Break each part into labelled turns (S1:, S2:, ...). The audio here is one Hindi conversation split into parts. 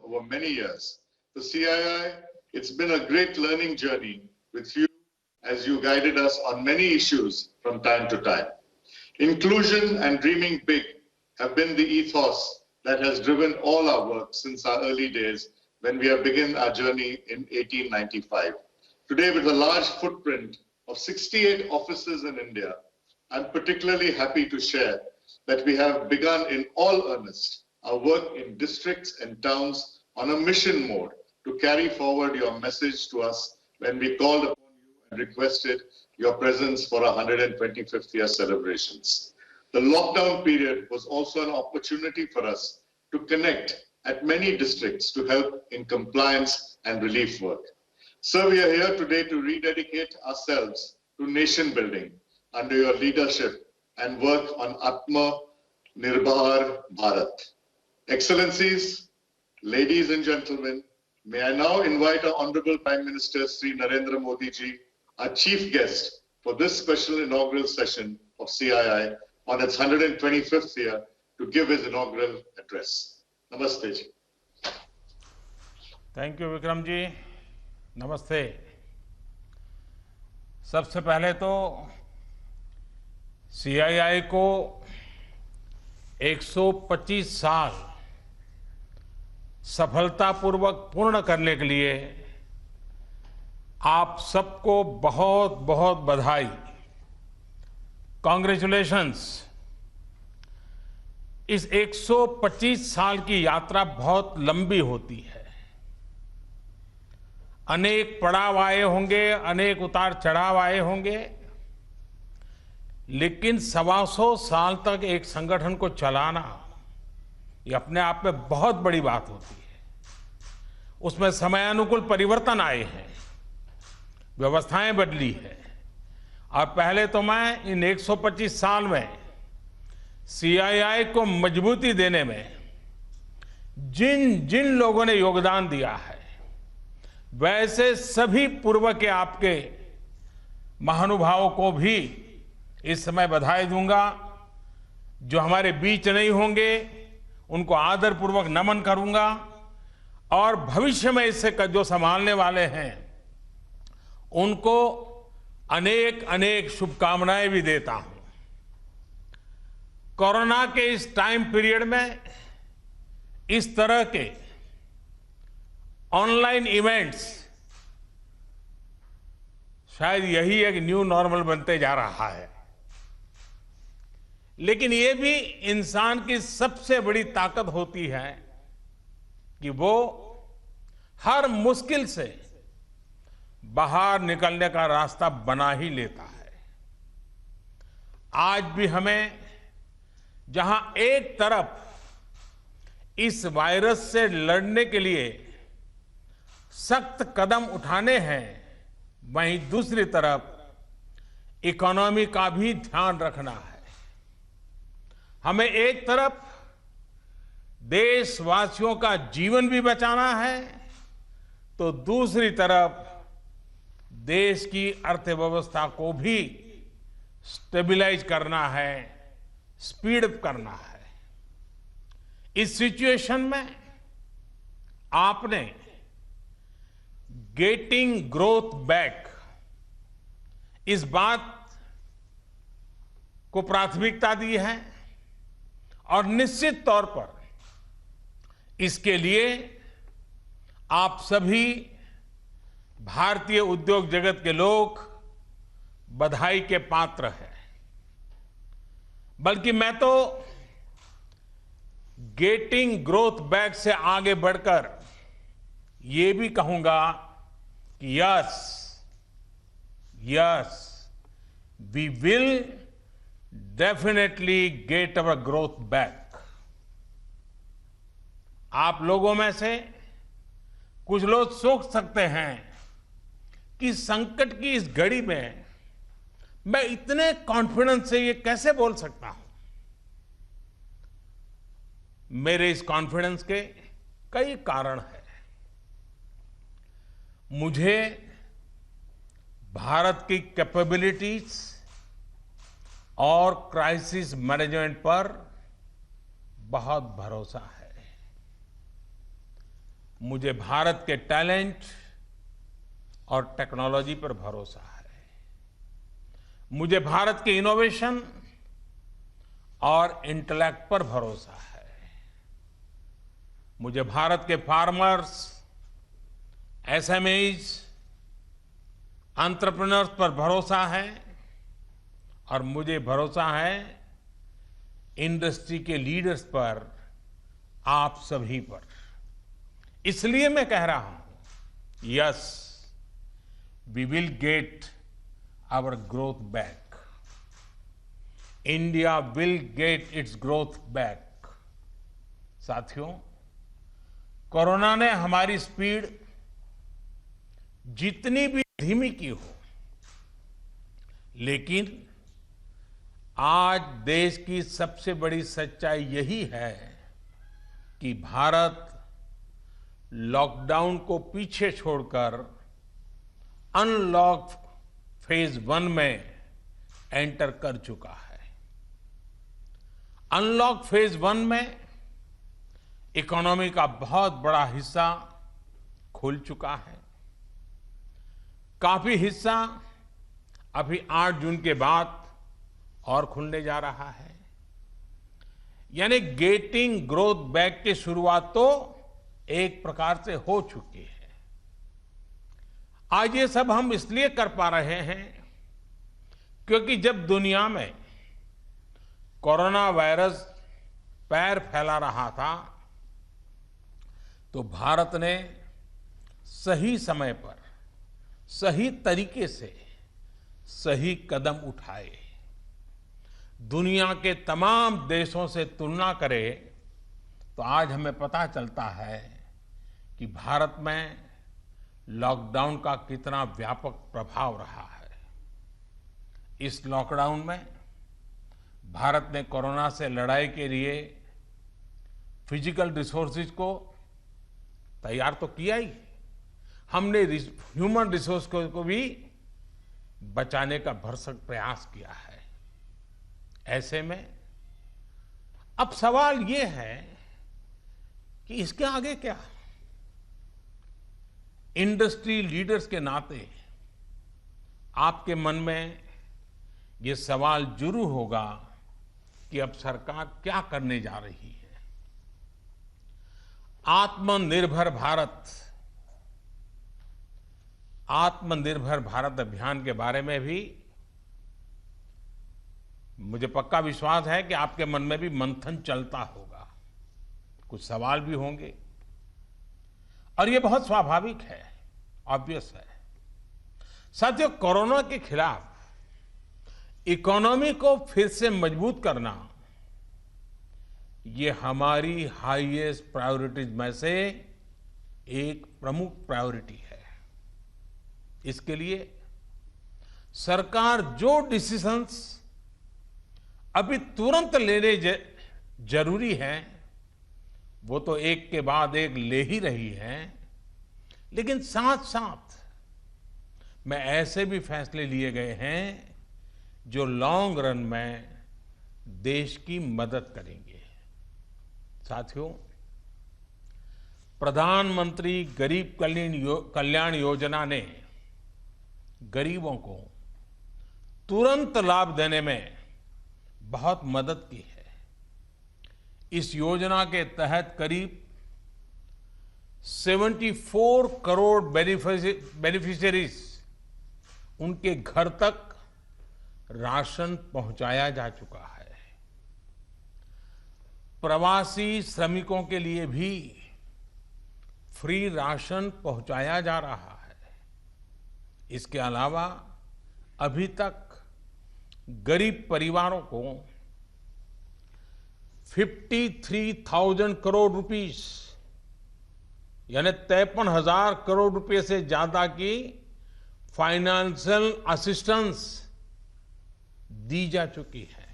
S1: over many years. For CII, it's been a great learning journey with you as you guided us on many issues from time to time. Inclusion and dreaming big have been the ethos that has driven all our work since our early days when we have begun our journey in 1895. Today, with a large footprint of 68 offices in India, I'm particularly happy to share that we have begun in all earnest our work in districts and towns on a mission mode to carry forward your message to us when we called upon you and requested your presence for our 125th year celebrations. The lockdown period was also an opportunity for us to connect at many districts to help in compliance and relief work. Sir, we are here today to rededicate ourselves to nation building under your leadership and work on Atma Nirbhar Bharat. Excellencies, ladies and gentlemen, may I now invite our Honorable Prime Minister Sri Narendra Modi ji, our chief guest for this special inaugural session of CII on its 125th year to give his inaugural address. Namaste ji.
S2: Thank you Vikram ji, नमस्ते। सबसे पहले तो सीआईआई को 125 साल सफलतापूर्वक पूर्ण करने के लिए आप सबको बहुत बहुत बधाई, कॉन्ग्रेचुलेशंस। इस 125 साल की यात्रा बहुत लंबी होती है, अनेक पड़ाव आए होंगे, अनेक उतार चढ़ाव आए होंगे, लेकिन 125 साल तक एक संगठन को चलाना ये अपने आप में बहुत बड़ी बात होती है। उसमें समयानुकूल परिवर्तन आए हैं, व्यवस्थाएं बदली है, और पहले तो मैं इन 125 साल में सीआईआई को मजबूती देने में जिन जिन लोगों ने योगदान दिया है, वैसे सभी पूर्व के आपके महानुभावों को भी इस समय बधाई दूंगा। जो हमारे बीच नहीं होंगे उनको आदरपूर्वक नमन करूंगा, और भविष्य में इससे जो संभालने वाले हैं उनको अनेक अनेक शुभकामनाएं भी देता हूं। कोरोना के इस टाइम पीरियड में इस तरह के ऑनलाइन इवेंट्स शायद यही एक न्यू नॉर्मल बनते जा रहा है, लेकिन ये भी इंसान की सबसे बड़ी ताकत होती है कि वो हर मुश्किल से बाहर निकलने का रास्ता बना ही लेता है। आज भी हमें जहां एक तरफ इस वायरस से लड़ने के लिए सख्त कदम उठाने हैं, वहीं दूसरी तरफ इकोनॉमी का भी ध्यान रखना है। हमें एक तरफ देशवासियों का जीवन भी बचाना है, तो दूसरी तरफ देश की अर्थव्यवस्था को भी स्टेबलाइज करना है, स्पीड अप करना है। इस सिचुएशन में आपने गेटिंग ग्रोथ बैक, इस बात को प्राथमिकता दी है, और निश्चित तौर पर इसके लिए आप सभी भारतीय उद्योग जगत के लोग बधाई के पात्र हैं। बल्कि मैं तो गेटिंग ग्रोथ बैक से आगे बढ़कर ये भी कहूंगा कि yes we will definitely get our growth back. आप लोगों में से कुछ लोग सोच सकते हैं कि संकट की इस घड़ी में मैं इतने कॉन्फिडेंस से ये कैसे बोल सकता हूं। मेरे इस कॉन्फिडेंस के कई कारण हैं। मुझे भारत की कैपेबिलिटीज और क्राइसिस मैनेजमेंट पर बहुत भरोसा है। मुझे भारत के टैलेंट और टेक्नोलॉजी पर भरोसा है। मुझे भारत के इनोवेशन और इंटेलेक्ट पर भरोसा है। मुझे भारत के फार्मर्स, एसएमईज, एंटरप्रेन्योर्स पर भरोसा है और मुझे भरोसा है इंडस्ट्री के लीडर्स पर, आप सभी पर। इसलिए मैं कह रहा हूं, yes, we will get our growth back. India will get its growth back. साथियों, कोरोना ने हमारी स्पीड जितनी भी धीमी की हो, लेकिन आज देश की सबसे बड़ी सच्चाई यही है कि भारत लॉकडाउन को पीछे छोड़कर अनलॉक फेज 1 में एंटर कर चुका है। अनलॉक फेज 1 में इकोनॉमी का बहुत बड़ा हिस्सा खुल चुका है। काफी हिस्सा अभी 8 जून के बाद और खुलने जा रहा है। यानी गेटिंग ग्रोथ बैक की शुरुआत तो एक प्रकार से हो चुकी है। आज ये सब हम इसलिए कर पा रहे हैं क्योंकि जब दुनिया में कोरोना वायरस पैर फैला रहा था, तो भारत ने सही समय पर, सही तरीके से सही कदम उठाए। दुनिया के तमाम देशों से तुलना करें तो आज हमें पता चलता है कि भारत में लॉकडाउन का कितना व्यापक प्रभाव रहा है। इस लॉकडाउन में भारत ने कोरोना से लड़ाई के लिए फिजिकल रिसोर्सेज को तैयार तो किया ही, हमने ह्यूमन रिसोर्स को भी बचाने का भरसक प्रयास किया है। ऐसे में अब सवाल ये है कि इसके आगे क्या। इंडस्ट्री लीडर्स के नाते आपके मन में ये सवाल जरूर होगा कि अब सरकार क्या करने जा रही है। आत्मनिर्भर भारत अभियान के बारे में भी मुझे पक्का विश्वास है कि आपके मन में भी मंथन चलता होगा, कुछ सवाल भी होंगे, और ये बहुत स्वाभाविक है, ऑब्वियस है। साथियों, कोरोना के खिलाफ इकोनॉमी को फिर से मजबूत करना, ये हमारी हाईएस्ट प्रायोरिटीज में से एक प्रमुख प्रायोरिटी है। इसके लिए सरकार जो डिसीजंस अभी तुरंत लेने जरूरी हैं, वो तो एक के बाद एक ले ही रही है, लेकिन साथ साथ में ऐसे भी फैसले लिए गए हैं जो लॉन्ग रन में देश की मदद करेंगे। साथियों, प्रधानमंत्री गरीब कल्याण योजना ने गरीबों को तुरंत लाभ देने में बहुत मदद की है। इस योजना के तहत करीब 74 करोड़ बेनिफिशियरीज, उनके घर तक राशन पहुंचाया जा चुका है। प्रवासी श्रमिकों के लिए भी फ्री राशन पहुंचाया जा रहा है। इसके अलावा अभी तक गरीब परिवारों को 53,000 करोड़ रुपीस, यानी 53,000 करोड़ रुपए से ज्यादा की फाइनेंशियल असिस्टेंस दी जा चुकी है।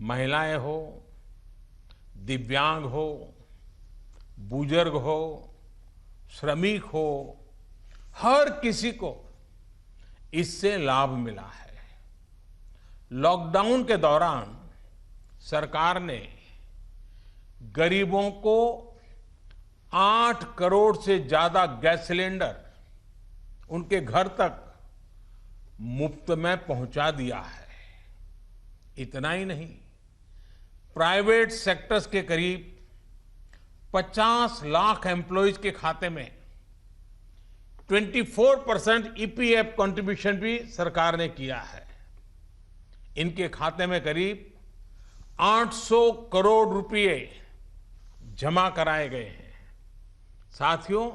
S2: महिलाएं हो, दिव्यांग हो, बुजुर्ग हो, श्रमिक हो, हर किसी को इससे लाभ मिला है। लॉकडाउन के दौरान सरकार ने गरीबों को 8 करोड़ से ज्यादा गैस सिलेंडर उनके घर तक मुफ्त में पहुंचा दिया है। इतना ही नहीं, प्राइवेट सेक्टर्स के करीब 50 लाख एम्प्लॉयज के खाते में 24% ईपीएफ कंट्रीब्यूशन भी सरकार ने किया है। इनके खाते में करीब 800 करोड़ रुपए जमा कराए गए हैं। साथियों,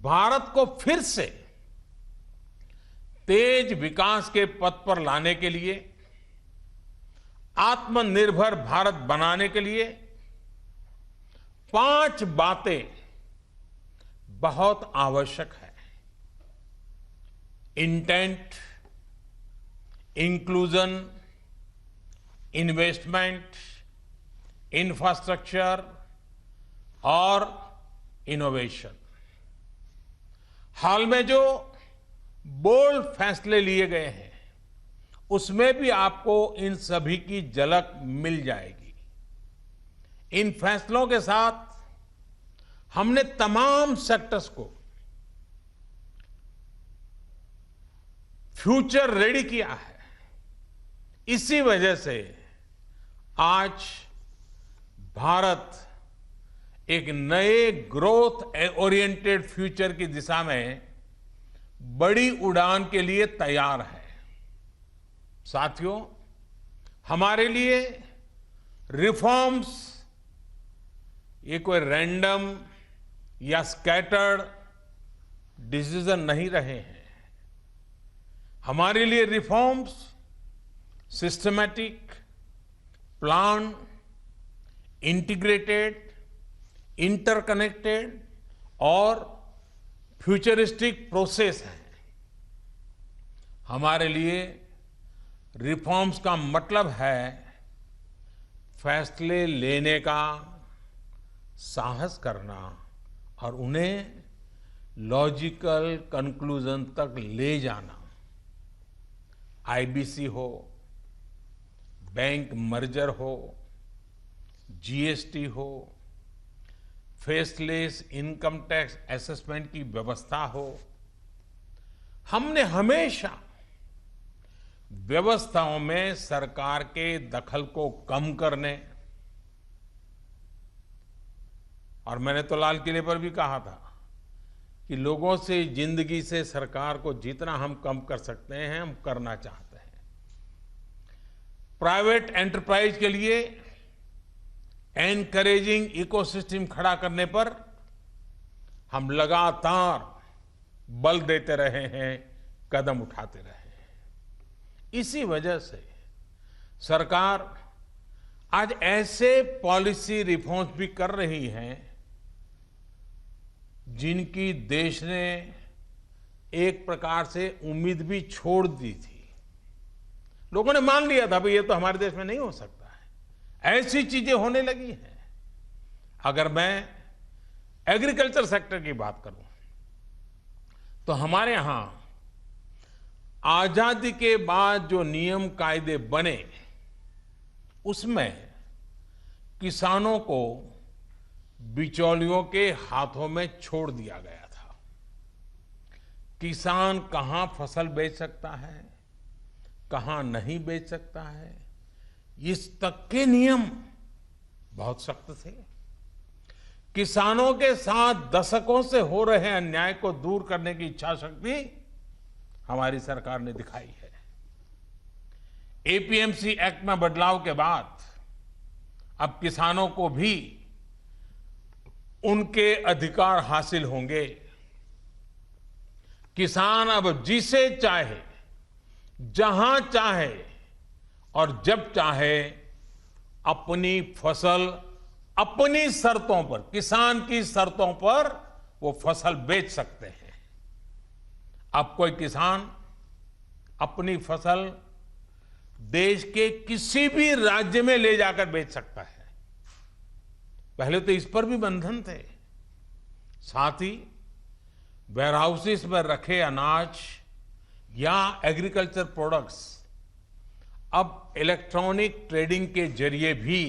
S2: भारत को फिर से तेज विकास के पथ पर लाने के लिए, आत्मनिर्भर भारत बनाने के लिए 5 बातें बहुत आवश्यक है। इंटेंट, इंक्लूजन, इन्वेस्टमेंट, इंफ्रास्ट्रक्चर और इनोवेशन। हाल में जो बोल्ड फैसले लिए गए हैं, उसमें भी आपको इन सभी की झलक मिल जाएगी। इन फैसलों के साथ हमने तमाम सेक्टर्स को फ्यूचर रेडी किया है। इसी वजह से आज भारत एक नए ग्रोथ ओरिएंटेड फ्यूचर की दिशा में बड़ी उड़ान के लिए तैयार है। साथियों, हमारे लिए रिफॉर्म्स ये कोई रैंडम या स्कैटर्ड डिसीजन नहीं रहे हैं। हमारे लिए reforms systematic, plan, integrated, interconnected और फ्यूचरिस्टिक प्रोसेस है। हमारे लिए रिफॉर्म्स का मतलब है फैसले लेने का साहस करना और उन्हें लॉजिकल कंक्लूजन तक ले जाना। आईबीसी हो, बैंक मर्जर हो, जीएसटी हो, फेसलेस इनकम टैक्स असेसमेंट की व्यवस्था हो, हमने हमेशा व्यवस्थाओं में सरकार के दखल को कम करने, और मैंने तो लाल किले पर भी कहा था कि लोगों से, जिंदगी से सरकार को जितना हम कम कर सकते हैं हम करना चाहते हैं। प्राइवेट एंटरप्राइज के लिए एनकरेजिंग इकोसिस्टम खड़ा करने पर हम लगातार बल देते रहे हैं, कदम उठाते रहे हैं। इसी वजह से सरकार आज ऐसे पॉलिसी रिफॉर्म्स भी कर रही है जिनकी देश ने एक प्रकार से उम्मीद भी छोड़ दी थी। लोगों ने मान लिया था भाई ये तो हमारे देश में नहीं हो सकता है, ऐसी चीजें होने लगी हैं। अगर मैं एग्रीकल्चर सेक्टर की बात करूं तो हमारे यहां आजादी के बाद जो नियम कायदे बने उसमें किसानों को बिचौलियों के हाथों में छोड़ दिया गया था। किसान कहां फसल बेच सकता है, कहां नहीं बेच सकता है, इस तक के नियम बहुत सख्त थे। किसानों के साथ दशकों से हो रहे अन्याय को दूर करने की इच्छा शक्ति हमारी सरकार ने दिखाई है। एपीएमसी एक्ट में बदलाव के बाद अब किसानों को भी उनके अधिकार हासिल होंगे। किसान अब जिसे चाहे, जहां चाहे और जब चाहे अपनी फसल अपनी शर्तों पर, किसान की शर्तों पर वो फसल बेच सकते हैं। अब कोई किसान अपनी फसल देश के किसी भी राज्य में ले जाकर बेच सकता है। पहले तो इस पर भी बंधन थे। साथ ही वेयरहाउसेस में रखे अनाज या एग्रीकल्चर प्रोडक्ट्स अब इलेक्ट्रॉनिक ट्रेडिंग के जरिए भी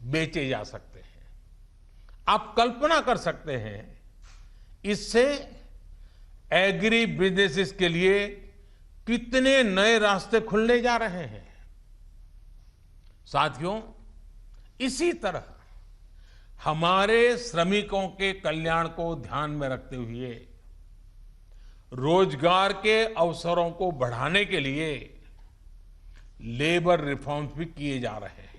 S2: बेचे जा सकते हैं। आप कल्पना कर सकते हैं इससे एग्री बिजनेसेस के लिए कितने नए रास्ते खुलने जा रहे हैं। साथियों, इसी तरह हमारे श्रमिकों के कल्याण को ध्यान में रखते हुए रोजगार के अवसरों को बढ़ाने के लिए लेबर रिफॉर्म्स भी किए जा रहे हैं।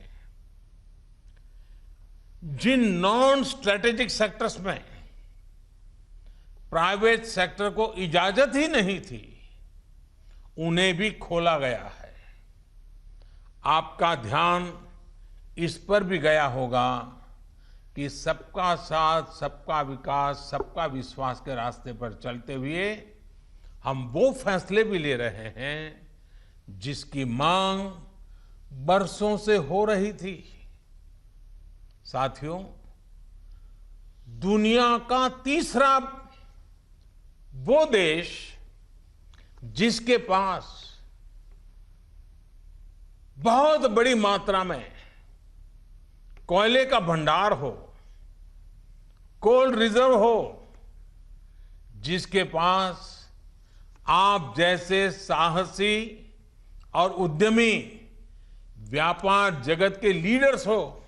S2: जिन नॉन स्ट्रेटेजिक सेक्टर्स में प्राइवेट सेक्टर को इजाजत ही नहीं थी, उन्हें भी खोला गया है। आपका ध्यान इस पर भी गया होगा कि सबका साथ, सबका विकास, सबका विश्वास के रास्ते पर चलते हुए हम वो फैसले भी ले रहे हैं जिसकी मांग बरसों से हो रही थी। साथियों, दुनिया का तीसरा वो देश जिसके पास बहुत बड़ी मात्रा में कोयले का भंडार हो, कोल रिजर्व हो, जिसके पास आप जैसे साहसी और उद्यमी व्यापार जगत के लीडर्स हो,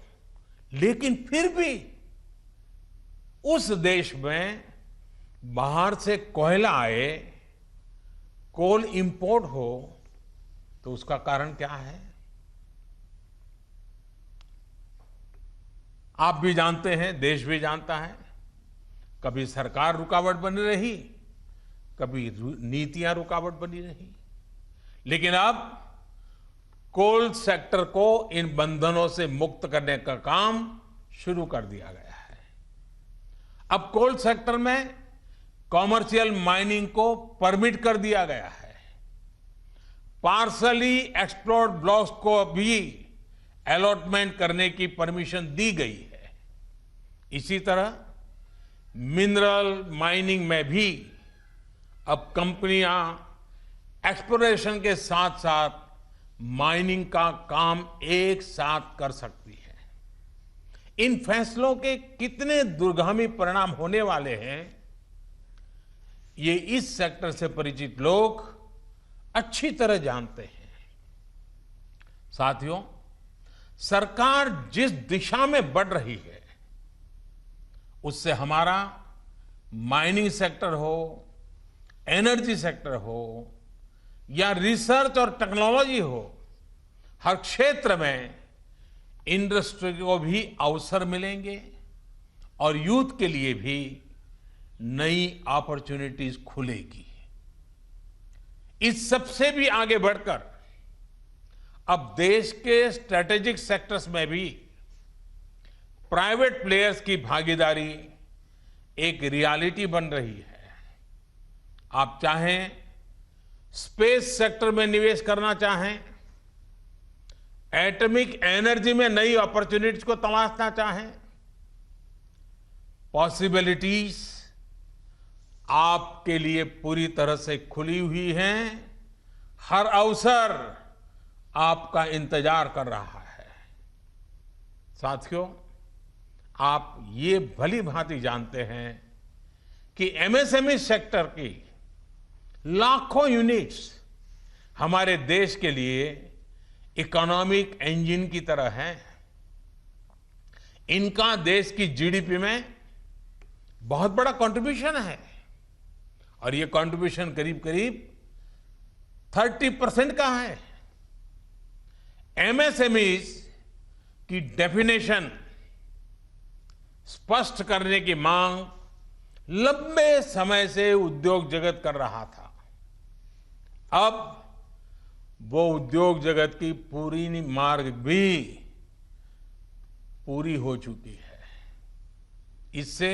S2: लेकिन फिर भी उस देश में बाहर से कोयला आए, कोल इंपोर्ट हो, तो उसका कारण क्या है? आप भी जानते हैं, देश भी जानता है। कभी सरकार रुकावट बनी रही, कभी नीतियां रुकावट बनी रही, लेकिन अब कोल सेक्टर को इन बंधनों से मुक्त करने का काम शुरू कर दिया गया है। अब कोल सेक्टर में कॉमर्शियल माइनिंग को परमिट कर दिया गया है। पार्सली एक्सप्लोर्ड ब्लॉक्स को भी अलॉटमेंट करने की परमिशन दी गई है। इसी तरह मिनरल माइनिंग में भी अब कंपनियां एक्सप्लोरेशन के साथ साथ माइनिंग का काम एक साथ कर सकती है। इन फैसलों के कितने दूरगामी परिणाम होने वाले हैं, ये इस सेक्टर से परिचित लोग अच्छी तरह जानते हैं। साथियों, सरकार जिस दिशा में बढ़ रही है, उससे हमारा माइनिंग सेक्टर हो, एनर्जी सेक्टर हो या रिसर्च और टेक्नोलॉजी हो, हर क्षेत्र में इंडस्ट्री को भी अवसर मिलेंगे और यूथ के लिए भी नई अपॉर्चुनिटीज खुलेगी। इस सबसे भी आगे बढ़कर अब देश के स्ट्रेटेजिक सेक्टर्स में भी प्राइवेट प्लेयर्स की भागीदारी एक रियलिटी बन रही है। आप चाहें स्पेस सेक्टर में निवेश करना चाहें, एटॉमिक एनर्जी में नई अपॉर्चुनिटीज को तलाशना चाहें, पॉसिबिलिटीज आपके लिए पूरी तरह से खुली हुई हैं। हर अवसर आपका इंतजार कर रहा है। साथियों, आप ये भली भांति जानते हैं कि एमएसएमई सेक्टर की लाखों यूनिट्स हमारे देश के लिए इकोनॉमिक इंजन की तरह हैं। इनका देश की जीडीपी में बहुत बड़ा कंट्रीब्यूशन है और ये कंट्रीब्यूशन करीब करीब 30% का है। एमएसएमईज की डेफिनेशन स्पष्ट करने की मांग लंबे समय से उद्योग जगत कर रहा था। अब वो उद्योग जगत की पूरी मार्ग भी पूरी हो चुकी है। इससे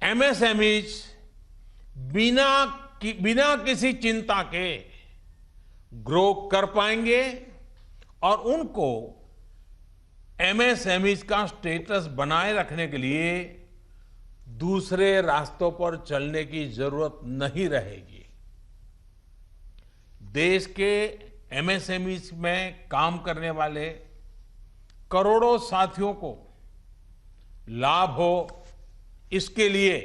S2: एमएसएमईज बिना किसी चिंता के ग्रो कर पाएंगे और उनको एमएसएमईज का स्टेटस बनाए रखने के लिए दूसरे रास्तों पर चलने की जरूरत नहीं रहेगी। देश के एमएसएमईज में काम करने वाले करोड़ों साथियों को लाभ हो, इसके लिए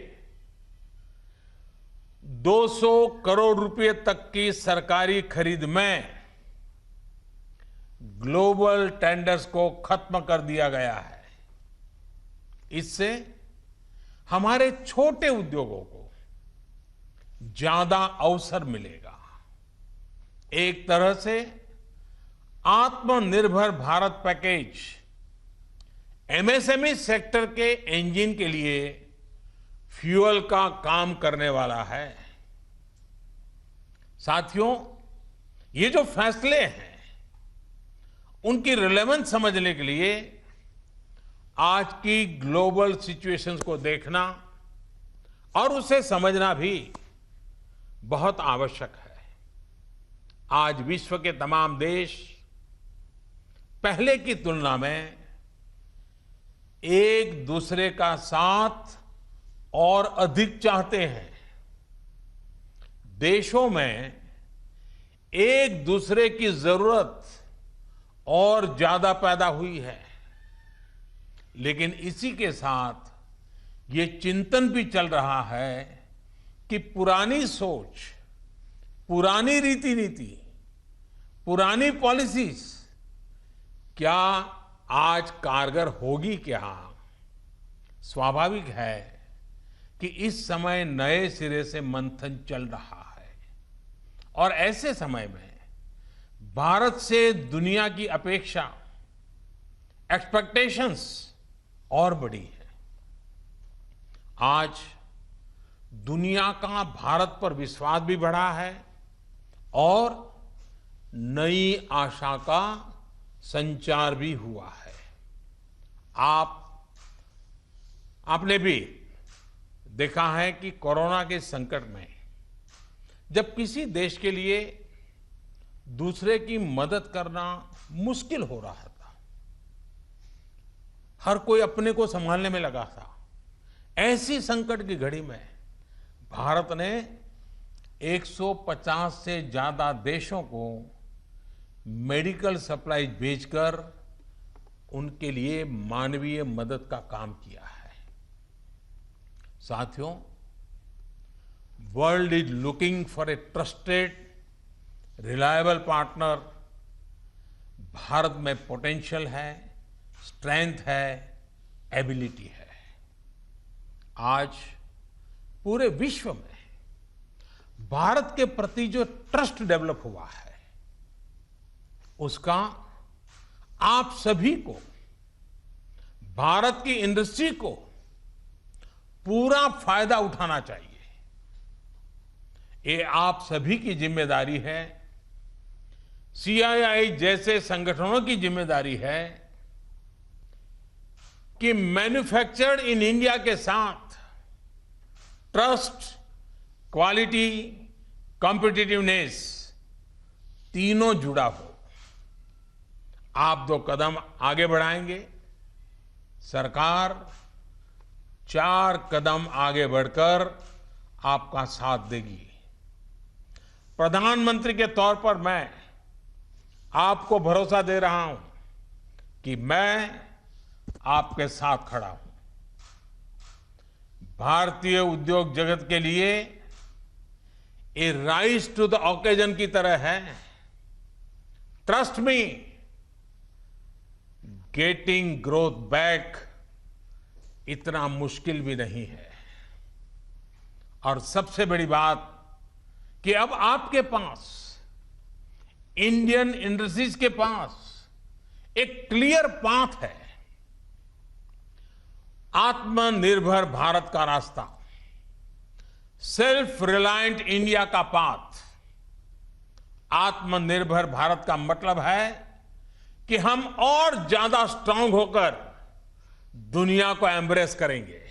S2: 200 करोड़ रुपए तक की सरकारी खरीद में ग्लोबल टेंडर्स को खत्म कर दिया गया है। इससे हमारे छोटे उद्योगों को ज्यादा अवसर मिलेगा। एक तरह से आत्मनिर्भर भारत पैकेज एमएसएमई सेक्टर के इंजन के लिए फ्यूल का काम करने वाला है। साथियों, ये जो फैसले हैं उनकी रिलेवेंस समझने के लिए आज की ग्लोबल सिचुएशंस को देखना और उसे समझना भी बहुत आवश्यक है। आज विश्व के तमाम देश पहले की तुलना में एक दूसरे का साथ और अधिक चाहते हैं। देशों में एक दूसरे की जरूरत और ज्यादा पैदा हुई है, लेकिन इसी के साथ ये चिंतन भी चल रहा है कि पुरानी सोच, पुरानी रीति नीति, पुरानी पॉलिसीज क्या आज कारगर होगी क्या? स्वाभाविक है कि इस समय नए सिरे से मंथन चल रहा है और ऐसे समय में भारत से दुनिया की अपेक्षा, एक्सपेक्टेशंस और बड़ी है। आज दुनिया का भारत पर विश्वास भी बढ़ा है और नई आशा का संचार भी हुआ है। आपने भी देखा है कि कोरोना के संकट में जब किसी देश के लिए दूसरे की मदद करना मुश्किल हो रहा था, हर कोई अपने को संभालने में लगा था। ऐसी संकट की घड़ी में भारत ने 150 से ज्यादा देशों को मेडिकल सप्लाई भेजकर उनके लिए मानवीय मदद का काम किया है। साथियों, world is looking for a trusted, reliable partner. Bharat में पोटेंशियल है, स्ट्रेंथ है, एबिलिटी है। आज पूरे विश्व में भारत के प्रति जो ट्रस्ट डेवलप हुआ है, उसका आप सभी को, भारत की इंडस्ट्री को पूरा फायदा उठाना चाहिए। ये आप सभी की जिम्मेदारी है, सीआईआई जैसे संगठनों की जिम्मेदारी है कि मैन्युफैक्चर्ड इन इंडिया के साथ ट्रस्ट, क्वालिटी, कॉम्पिटिटिवनेस तीनों जुड़ा हो। आप 2 कदम आगे बढ़ाएंगे, सरकार 4 कदम आगे बढ़कर आपका साथ देगी। प्रधानमंत्री के तौर पर मैं आपको भरोसा दे रहा हूं कि मैं आपके साथ खड़ा हूं। भारतीय उद्योग जगत के लिए ये राइज टू द ओकेजन की तरह है। Trust me, getting growth back इतना मुश्किल भी नहीं है। और सबसे बड़ी बात कि अब आपके पास, इंडियन इंडस्ट्रीज के पास एक क्लियर पाथ है। आत्मनिर्भर भारत का रास्ता, सेल्फ रिलायंट इंडिया का पाथ। आत्मनिर्भर भारत का मतलब है कि हम और ज्यादा स्ट्रांग होकर दुनिया को एम्ब्रेस करेंगे।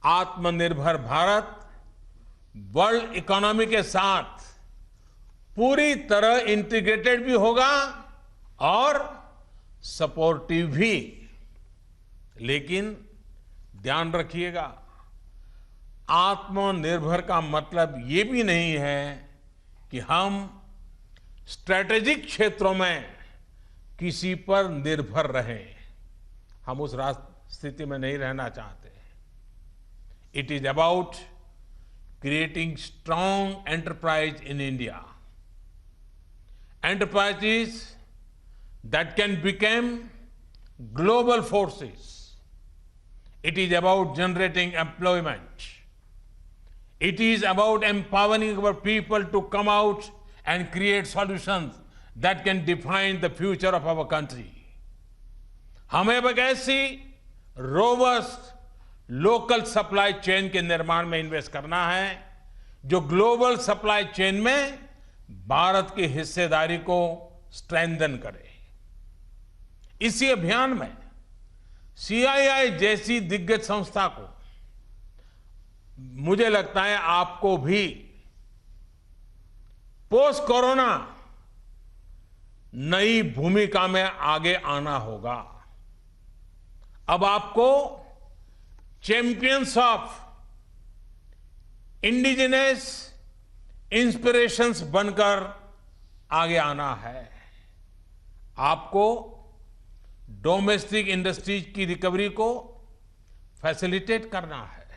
S2: आत्मनिर्भर भारत वर्ल्ड इकोनॉमी के साथ पूरी तरह इंटीग्रेटेड भी होगा और सपोर्टिव भी। लेकिन ध्यान रखिएगा, आत्मनिर्भर का मतलब ये भी नहीं है कि हम स्ट्रैटेजिक क्षेत्रों में किसी पर निर्भर रहें। हम उस स्थिति में नहीं रहना चाहते। It is about creating strong enterprise in India. Enterprises that can become global forces. It is about generating employment. It is about empowering our people to come out and create solutions that can define the future of our country. हमें एक ऐसी robust लोकल सप्लाई चेन के निर्माण में इन्वेस्ट करना है जो ग्लोबल सप्लाई चेन में भारत की हिस्सेदारी को स्ट्रेंथन करे। इसी अभियान में सीआईआई जैसी दिग्गज संस्था को मुझे लगता है आपको भी पोस्ट कोरोना नई भूमिका में आगे आना होगा। अब आपको चैंपियंस ऑफ इंडिजिनस इंस्पिरेशंस बनकर आगे आना है। आपको डोमेस्टिक इंडस्ट्रीज की रिकवरी को फैसिलिटेट करना है,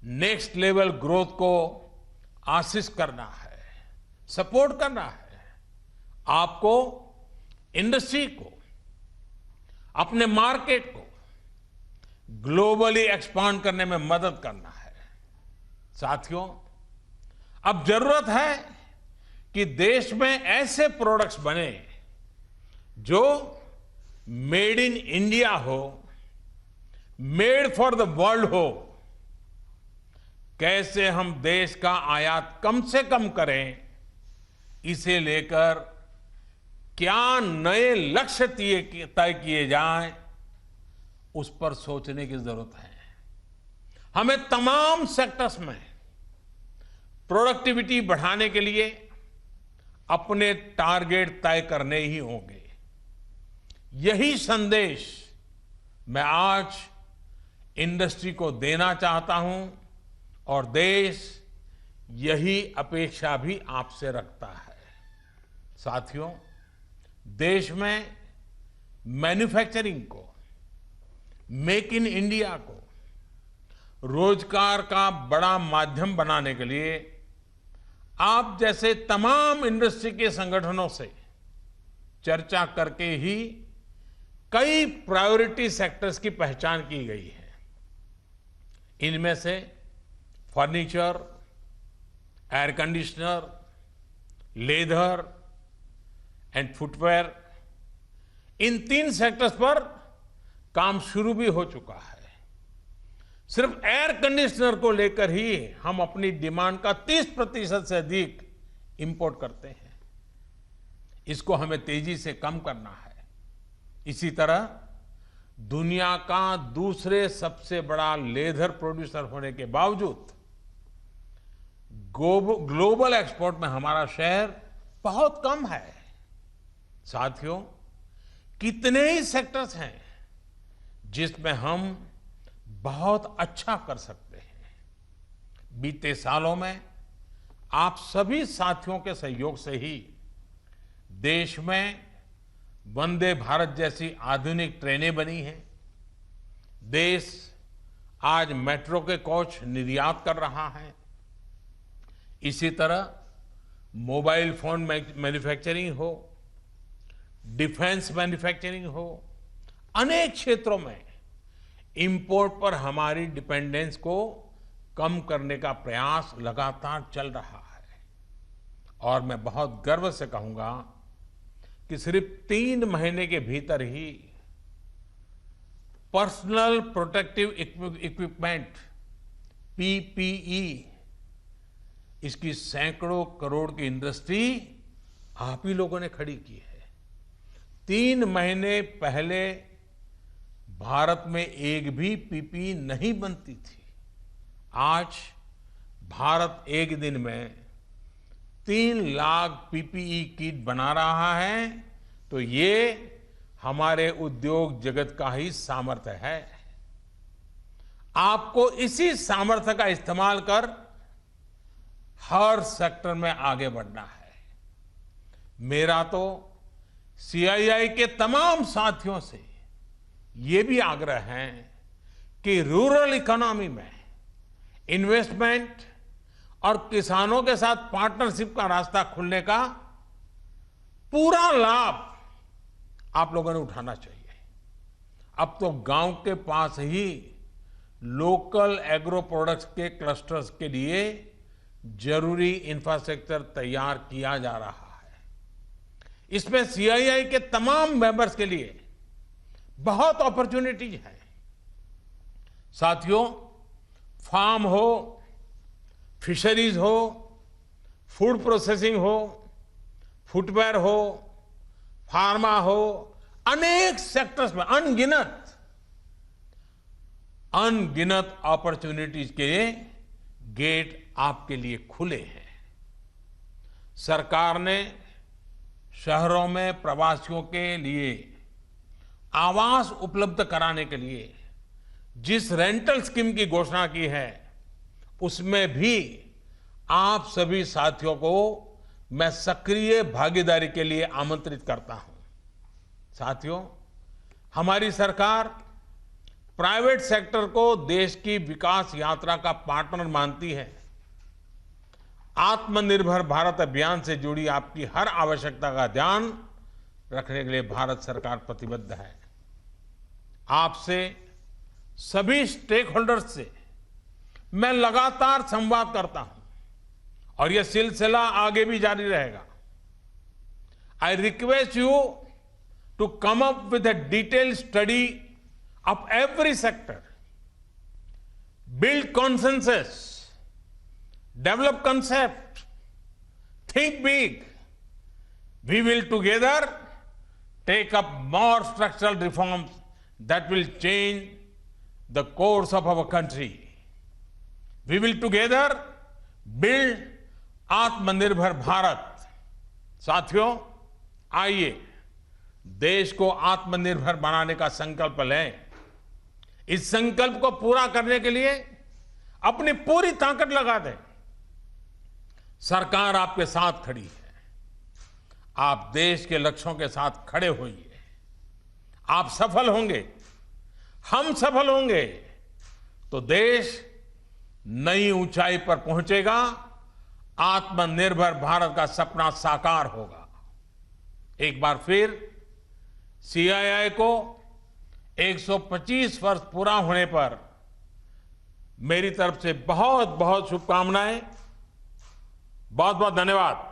S2: नेक्स्ट लेवल ग्रोथ को आसिस्ट करना है, सपोर्ट करना है। आपको इंडस्ट्री को, अपने मार्केट को ग्लोबली एक्सपांड करने में मदद करना है। साथियों, अब जरूरत है कि देश में ऐसे प्रोडक्ट्स बने जो मेड इन इंडिया हो, मेड फॉर द वर्ल्ड हो। कैसे हम देश का आयात कम से कम करें, इसे लेकर क्या नए लक्ष्य तय किए जाएं, उस पर सोचने की जरूरत है। हमें तमाम सेक्टर्स में प्रोडक्टिविटी बढ़ाने के लिए अपने टारगेट तय करने ही होंगे। यही संदेश मैं आज इंडस्ट्री को देना चाहता हूं और देश यही अपेक्षा भी आपसे रखता है। साथियों, देश में मैन्युफैक्चरिंग को, मेक इन इंडिया को रोजगार का बड़ा माध्यम बनाने के लिए आप जैसे तमाम इंडस्ट्री के संगठनों से चर्चा करके ही कई प्रायोरिटी सेक्टर्स की पहचान की गई है। इनमें से furniture, air conditioner, leather and footwear, in 3 sectors पर काम शुरू भी हो चुका है। सिर्फ एयर कंडीशनर को लेकर ही हम अपनी डिमांड का 30% से अधिक इंपोर्ट करते हैं। इसको हमें तेजी से कम करना है। इसी तरह दुनिया का दूसरे सबसे बड़ा लेदर प्रोड्यूसर होने के बावजूद ग्लोबल एक्सपोर्ट में हमारा शेयर बहुत कम है। साथियों, कितने ही सेक्टर्स हैं जिसमें हम बहुत अच्छा कर सकते हैं। बीते सालों में आप सभी साथियों के सहयोग से ही देश में वंदे भारत जैसी आधुनिक ट्रेनें बनी हैं। देश आज मेट्रो के कोच निर्यात कर रहा है। इसी तरह मोबाइल फोन मैन्युफैक्चरिंग हो, डिफेंस मैन्युफैक्चरिंग हो, अनेक क्षेत्रों में इंपोर्ट पर हमारी डिपेंडेंस को कम करने का प्रयास लगातार चल रहा है। और मैं बहुत गर्व से कहूंगा कि सिर्फ 3 महीने के भीतर ही पर्सनल प्रोटेक्टिव इक्विपमेंट पीपीई, इसकी सैकड़ों करोड़ की इंडस्ट्री आप ही लोगों ने खड़ी की है। 3 महीने पहले भारत में एक भी पीपीई नहीं बनती थी। आज भारत एक दिन में 3 लाख पीपीई किट बना रहा है, तो ये हमारे उद्योग जगत का ही सामर्थ्य है। आपको इसी सामर्थ्य का इस्तेमाल कर हर सेक्टर में आगे बढ़ना है। मेरा तो सीआईआई के तमाम साथियों से ये भी आग्रह है कि रूरल इकोनॉमी में इन्वेस्टमेंट और किसानों के साथ पार्टनरशिप का रास्ता खुलने का पूरा लाभ आप लोगों ने उठाना चाहिए। अब तो गांव के पास ही लोकल एग्रो प्रोडक्ट्स के क्लस्टर्स के लिए जरूरी इंफ्रास्ट्रक्चर तैयार किया जा रहा है। इसमें सीआईआई के तमाम मेंबर्स के लिए बहुत अपॉर्चुनिटीज है। साथियों, फार्म हो, फिशरीज हो, फूड प्रोसेसिंग हो, फुटवेयर हो, फार्मा हो, अनेक सेक्टर्स में अनगिनत अपॉर्चुनिटीज के गेट आपके लिए खुले हैं। सरकार ने शहरों में प्रवासियों के लिए आवास उपलब्ध कराने के लिए जिस रेंटल स्कीम की घोषणा की है, उसमें भी आप सभी साथियों को मैं सक्रिय भागीदारी के लिए आमंत्रित करता हूं। साथियों, हमारी सरकार प्राइवेट सेक्टर को देश की विकास यात्रा का पार्टनर मानती है। आत्मनिर्भर भारत अभियान से जुड़ी आपकी हर आवश्यकता का ध्यान रखने के लिए भारत सरकार प्रतिबद्ध है। आपसे सभी स्टेक होल्डर्स से मैं लगातार संवाद करता हूं और यह सिलसिला आगे भी जारी रहेगा। I request you to come up with a detailed study of every sector, build consensus, develop concept, think big. We will together take up more structural reforms that will change the course of our country. We will together build आत्मनिर्भर भारत। साथियों, आइए देश को आत्मनिर्भर बनाने का संकल्प लें। इस संकल्प को पूरा करने के लिए अपनी पूरी ताकत लगा दें। सरकार आपके साथ खड़ी है। आप देश के लक्ष्यों के साथ खड़े होइए। आप सफल होंगे, हम सफल होंगे तो देश नई ऊंचाई पर पहुंचेगा। आत्मनिर्भर भारत का सपना साकार होगा। एक बार फिर सीआईआई को 125 वर्ष पूरा होने पर मेरी तरफ से बहुत बहुत शुभकामनाएं। बहुत बहुत धन्यवाद।